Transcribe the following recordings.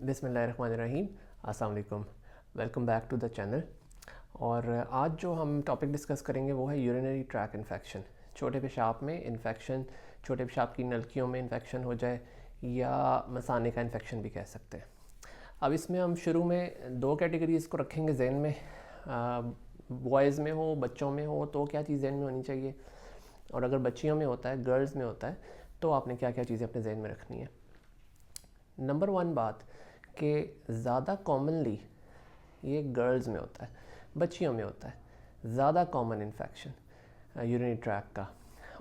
बिस्मिल्लाहिर्रहमानिर्रहीम। अस्सलाम वालेकुम। Welcome back to the channel. और आज जो हम टॉपिक डिस्कस करेंगे वो है यूरिनरी ट्रैक इन्फेक्शन। छोटे पेशाब में इन्फेक्शन, छोटे पेशाब की नलकियों में इन्फेक्शन हो जाए या मसाने का इन्फेक्शन भी कह सकते हैं। अब इसमें हम शुरू में दो कैटेगरीज़ को रखेंगे जहन में, बॉयज़ में हो बच्चों में हो तो क्या चीज़ जहन में होनी चाहिए, और अगर बच्चियों में होता है, गर्ल्स में होता है, तो आपने क्या क्या चीज़ें अपने जहन में रखनी है। नंबर वन बात कि ज़्यादा कॉमनली ये गर्ल्स में होता है, बच्चियों में होता है ज़्यादा कॉमन इन्फेक्शन यूरिनरी ट्रैक का,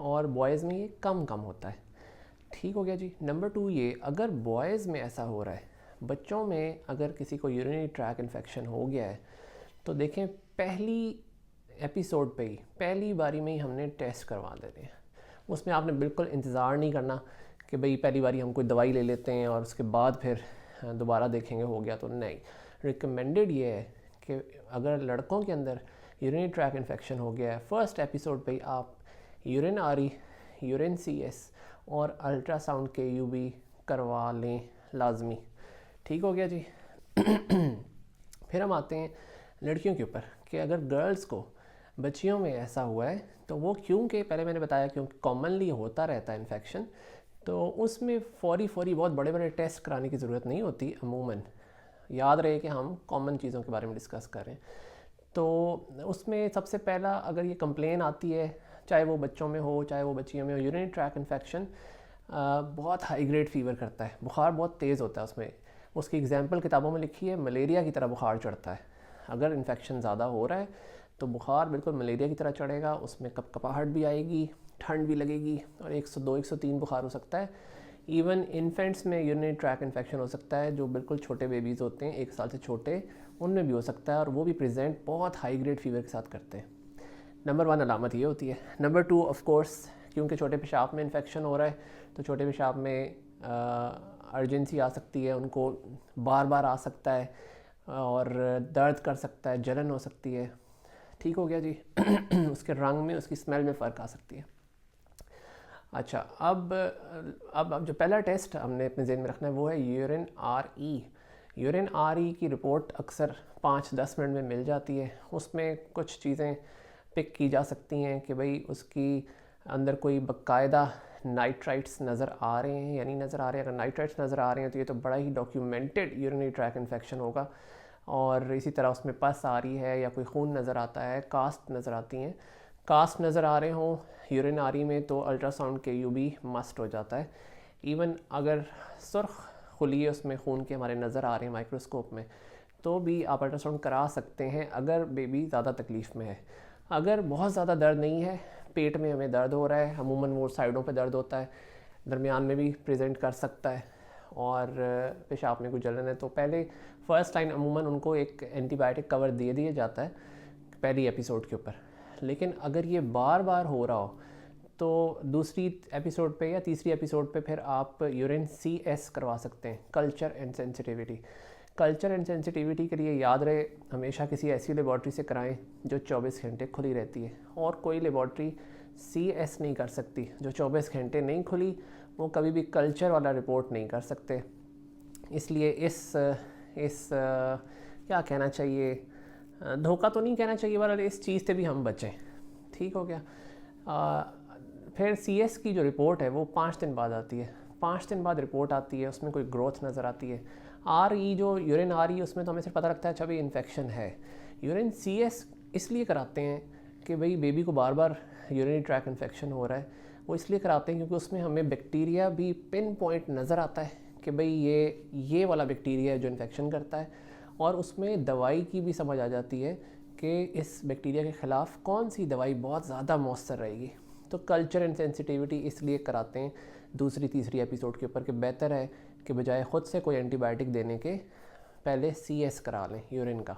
और बॉयज़ में ये कम होता है। ठीक हो गया जी। नंबर टू, ये अगर बॉयज़ में ऐसा हो रहा है, बच्चों में अगर किसी को यूरिनरी ट्रैक इन्फेक्शन हो गया है तो देखें पहली एपिसोड पे ही, पहली बारी में ही हमने टेस्ट करवा देने हैं। उसमें आपने बिल्कुल इंतज़ार नहीं करना कि भाई पहली बारी हम कोई दवाई ले लेते हैं और उसके बाद फिर दोबारा देखेंगे हो गया तो नहीं। रिकमेंडेड ये है कि अगर लड़कों के अंदर यूरिनरी ट्रैक इन्फेक्शन हो गया है, फर्स्ट एपिसोड पे ही आप यूरिन आरी, यूरिन CS और अल्ट्रासाउंड KUB करवा लें लाजमी। ठीक हो गया जी। फिर हम आते हैं लड़कियों के ऊपर कि अगर गर्ल्स को, बच्चियों में ऐसा हुआ है तो वो क्योंकि पहले मैंने बताया क्योंकि कॉमनली होता रहता है इन्फेक्शन, तो उसमें फौरी बहुत बड़े बड़े टेस्ट कराने की ज़रूरत नहीं होती अमूमन। याद रहे कि हम कॉमन चीज़ों के बारे में डिस्कस कर रहे हैं। तो उसमें सबसे पहला अगर ये कंप्लेन आती है, चाहे वो बच्चों में हो चाहे वो बच्चियों में हो, यूरिनरी ट्रैक इन्फेक्शन बहुत हाई ग्रेड फीवर करता है, बुखार बहुत तेज़ होता है उसमें। उसकी एग्जांपल किताबों में लिखी है, मलेरिया की तरह बुखार चढ़ता है। अगर इन्फेक्शन ज़्यादा हो रहा है तो बुखार बिल्कुल मलेरिया की तरह चढ़ेगा, उसमें कपकपाहट भी आएगी, ठंड भी लगेगी, और 102 103 बुखार हो सकता है। इवन इन्फेंट्स में यूरिनरी ट्रैक इन्फेक्शन हो सकता है, जो बिल्कुल छोटे बेबीज़ होते हैं 1 साल से छोटे, उनमें भी हो सकता है, और वो भी प्रेजेंट बहुत हाई ग्रेड फीवर के साथ करते हैं। नंबर वन अलामत ये होती है। नंबर टू, ऑफ कोर्स क्योंकि छोटे पेशाब में इन्फेक्शन हो रहा है तो छोटे पेशाब में अर्जेंसी आ सकती है, उनको बार बार आ सकता है और दर्द कर सकता है, जलन हो सकती है। ठीक हो गया जी। उसके रंग में, उसकी स्मेल में फ़र्क आ सकती है। अच्छा, अब जो पहला टेस्ट हमने अपने ज़हन में रखना है वो है यूरिन RE। यूरिन RE की रिपोर्ट अक्सर 5-10 मिनट में मिल जाती है। उसमें कुछ चीज़ें पिक की जा सकती हैं कि भाई उसकी अंदर कोई बाकायदा नाइट्राइट्स नज़र आ रहे हैं या नहीं नज़र आ रहे हैं। अगर नाइट्राइट्स नज़र आ रहे हैं तो ये तो बड़ा ही डॉक्यूमेंटेड यूरिनरी ट्रैक इन्फेक्शन होगा। और इसी तरह उसमें पस आ रही है या कोई खून नज़र आता है, कास्ट नज़र आती हैं, कास्ट नज़र आ रहे हों यूरिन RE में तो अल्ट्रासाउंड KUB मस्ट हो जाता है। इवन अगर सुर्ख खुलिए उसमें खून के हमारे नज़र आ रहे हैं माइक्रोस्कोप में तो भी आप अल्ट्रासाउंड करा सकते हैं अगर बेबी ज़्यादा तकलीफ़ में है। अगर बहुत ज़्यादा दर्द नहीं है, पेट में हमें दर्द हो रहा है, अमूमन वो साइडों पे दर्द होता है, दरमियान में भी प्रेजेंट कर सकता है, और पेशाब में कोई जलन है, तो पहले फ़र्स्ट लाइन अमूमन उनको एक एंटीबायोटिक कवर दे दिया जाता है पहली एपिसोड के ऊपर। लेकिन अगर ये बार बार हो रहा हो तो दूसरी एपिसोड पे या तीसरी एपिसोड पे फिर आप यूरिन CS करवा सकते हैं, culture and sensitivity. Culture and sensitivity के लिए याद रहे हमेशा किसी ऐसी लेबॉर्ट्री से कराएं जो 24 घंटे खुली रहती है, और कोई लेबॉर्ट्री CS नहीं कर सकती जो 24 घंटे नहीं खुली, वो कभी भी कल्चर वाला रिपोर्ट नहीं कर सकते। इसलिए इस क्या कहना चाहिए, धोखा तो नहीं कहना चाहिए, बहरहाल इस चीज़ से भी हम बचें। ठीक हो गया। फिर CS की जो रिपोर्ट है वो 5 दिन बाद आती है। 5 दिन बाद रिपोर्ट आती है, उसमें कोई ग्रोथ नज़र आती है। RE जो यूरिन RE उसमें तो हमें सिर्फ पता लगता है अच्छा भाई इन्फेक्शन है। यूरिन CS इसलिए कराते हैं कि भाई बेबी को बार बार यूरिनरी ट्रैक इन्फेक्शन हो रहा है, वो इसलिए कराते हैं क्योंकि उसमें हमें बैक्टीरिया भी पिन पॉइंट नज़र आता है कि भाई ये वाला बैक्टीरिया है जो इन्फेक्शन करता है, और उसमें दवाई की भी समझ आ जाती है कि इस बैक्टीरिया के ख़िलाफ़ कौन सी दवाई बहुत ज़्यादा मौसर रहेगी। तो कल्चर एंड सेंसिटिविटी इसलिए कराते हैं दूसरी तीसरी एपिसोड के ऊपर कि बेहतर है कि बजाय ख़ुद से कोई एंटीबायोटिक देने के पहले CS करा लें यूरिन का।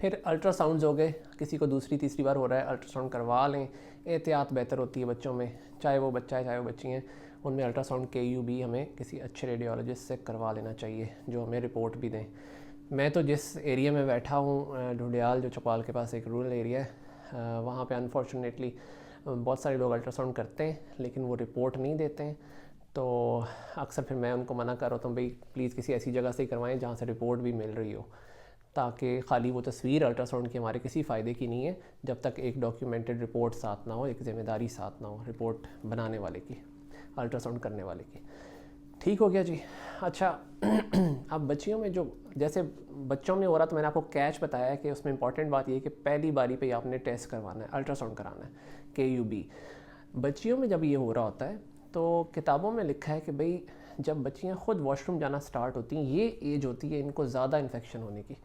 फिर अल्ट्रासाउंड्स हो गए, किसी को दूसरी तीसरी बार हो रहा है अल्ट्रासाउंड करवा लें, एहतियात बेहतर होती है बच्चों में, चाहे वो बच्चा है चाहे वो बच्ची हैं, उनमें अल्ट्रासाउंड KUB हमें किसी अच्छे रेडियोलॉजिस्ट से करवा लेना चाहिए जो हमें रिपोर्ट भी दें। मैं तो जिस एरिया में बैठा हूँ, ढूंढियाल जो चौपाल के पास एक रूरल एरिया है, वहाँ पे अनफॉर्चुनेटली बहुत सारे लोग अल्ट्रासाउंड करते हैं लेकिन वो रिपोर्ट नहीं देते हैं। तो अक्सर फिर मैं उनको मना कर रहा हूँ भाई प्लीज़ किसी ऐसी जगह से ही करवाएं जहाँ से रिपोर्ट भी मिल रही हो, ताकि खाली वो तस्वीर अल्ट्रासाउंड की हमारे किसी फ़ायदे की नहीं है जब तक एक डॉक्यूमेंटेड रिपोर्ट साथ ना हो, एक ज़िम्मेदारी साथ ना हो रिपोर्ट बनाने वाले की, अल्ट्रासाउंड करने वाले की। ठीक हो गया जी। अच्छा अब बच्चियों में जो जैसे बच्चों में हो रहा, तो मैंने आपको कैच बताया कि उसमें इंपॉर्टेंट बात ये है कि पहली बारी पे आपने टेस्ट करवाना है, अल्ट्रासाउंड कराना है, KUB। बच्चियों में जब ये हो रहा होता है तो किताबों में लिखा है कि भाई जब बच्चियाँ ख़ुद वॉशरूम जाना स्टार्ट होती हैं, ये एज होती है इनको ज़्यादा इन्फेक्शन होने की।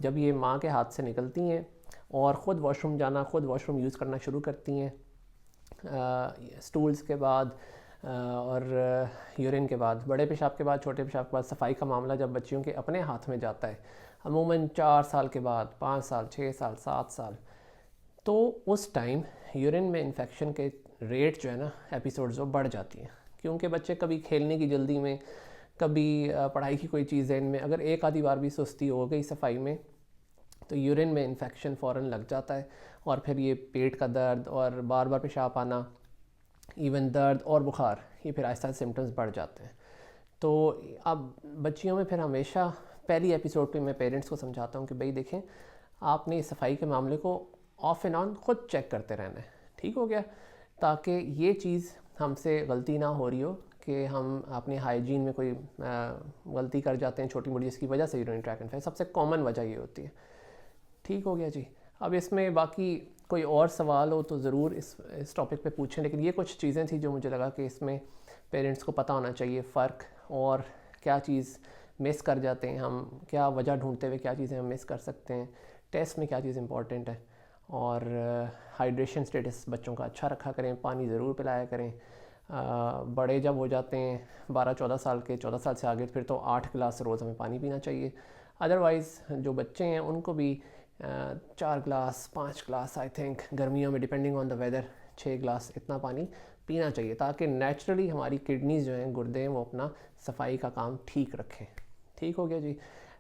जब ये माँ के हाथ से निकलती हैं और ख़ुद वॉशरूम जाना, ख़ुद वॉशरूम यूज़ करना शुरू करती हैं, स्टूल्स के बाद और यूरिन के बाद, बड़े पेशाब के बाद, छोटे पेशाब के बाद, सफाई का मामला जब बच्चियों के अपने हाथ में जाता है अमूमन 4 साल के बाद, 5 साल, 6 साल, 7 साल, तो उस टाइम यूरिन में इन्फेक्शन के रेट जो है ना, एपिसोड्स वो बढ़ जाती हैं, क्योंकि बच्चे कभी खेलने की जल्दी में, कभी पढ़ाई की कोई चीज़ है इनमें, अगर एक आधी बार भी सुस्ती हो गई सफाई में तो यूरिन में इन्फेक्शन फ़ौरन लग जाता है, और फिर ये पेट का दर्द और बार बार पेशाब आना, इवन दर्द और बुखार, ये फिर आहिस्ता सिम्टम्स बढ़ जाते हैं। तो अब बच्चियों में फिर हमेशा पहली एपिसोड पे मैं पेरेंट्स को समझाता हूँ कि भाई देखें, आपने सफाई के मामले को ऑफ एंड ऑन ख़ुद चेक करते रहना है, ठीक हो गया, ताकि ये चीज़ हमसे गलती ना हो रही हो कि हम अपनी हाइजीन में कोई गलती कर जाते हैं छोटी मोटी, जिसकी वजह से यूरिनरी ट्रैक्ट इन्फेक्शन, सबसे कॉमन वजह ये होती है। ठीक हो गया जी। अब इसमें बाकी कोई और सवाल हो तो ज़रूर इस टॉपिक पे पूछें, लेकिन ये कुछ चीज़ें थी जो मुझे लगा कि इसमें पेरेंट्स को पता होना चाहिए फ़र्क, और क्या चीज़ मिस कर जाते हैं हम, क्या वजह ढूंढते हुए क्या चीज़ें हम मिस कर सकते हैं, टेस्ट में क्या चीज़ इंपॉर्टेंट है, और हाइड्रेशन स्टेटस बच्चों का अच्छा रखा करें, पानी ज़रूर पिलाया करें। बड़े जब हो जाते हैं 12-14 साल के, 14 साल से आगे, फिर तो 8 गिलास रोज़ हमें पानी पीना चाहिए। अदरवाइज़ जो बच्चे हैं उनको भी 4 गिलास 5 गिलास, आई थिंक गर्मियों में डिपेंडिंग ऑन द वेदर 6 गिलास इतना पानी पीना चाहिए, ताकि नेचुरली हमारी किडनीज़ जो हैं, गुर्दे हैं, वो अपना सफाई का काम ठीक रखें। ठीक हो गया जी।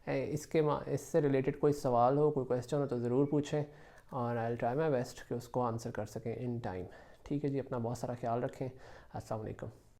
इससे रिलेटेड कोई सवाल हो, कोई क्वेश्चन हो तो ज़रूर पूछें, और I will try my best कि उसको आंसर कर सकें इन टाइम। ठीक है जी, अपना बहुत सारा ख्याल रखें। अस्सलाम वालेकुम।